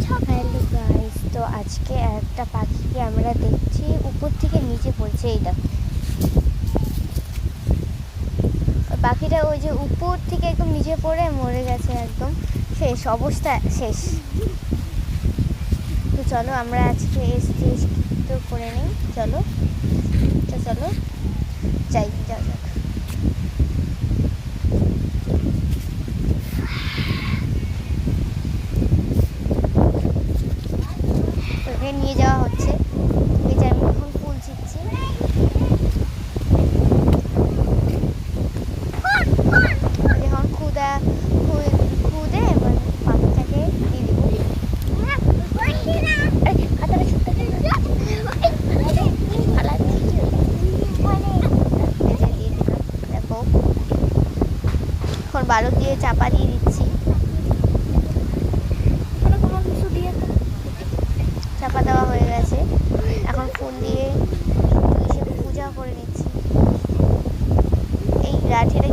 Hello guys, তো আজকে একটা পাখিকে আমরা দেখছি উপর থেকে নিচে পড়ছে। এইটা পাখিটা ওই যে উপর থেকে একদম নিচে পড়ে মরে গেছে, একদম শেষ অবস্থা শেষ। তো চলো আমরা আজকে স্টেজ তো করে নিই, চলো তো চলো যাই, যাও যাক। ওকে নিয়ে যাওয়া হচ্ছে, এই যে আমি এখন ফুল ছিটছি। এখন খুদে এবার পাখিটাকে দিয়ে দিব। দেখো এখন বালু দিয়ে চাপা দিয়ে দিচ্ছি, চাপা দেওয়া হয়ে গেছে। এখন ফুল দিয়ে পূজা করে নিচ্ছি। এই লাঠিটা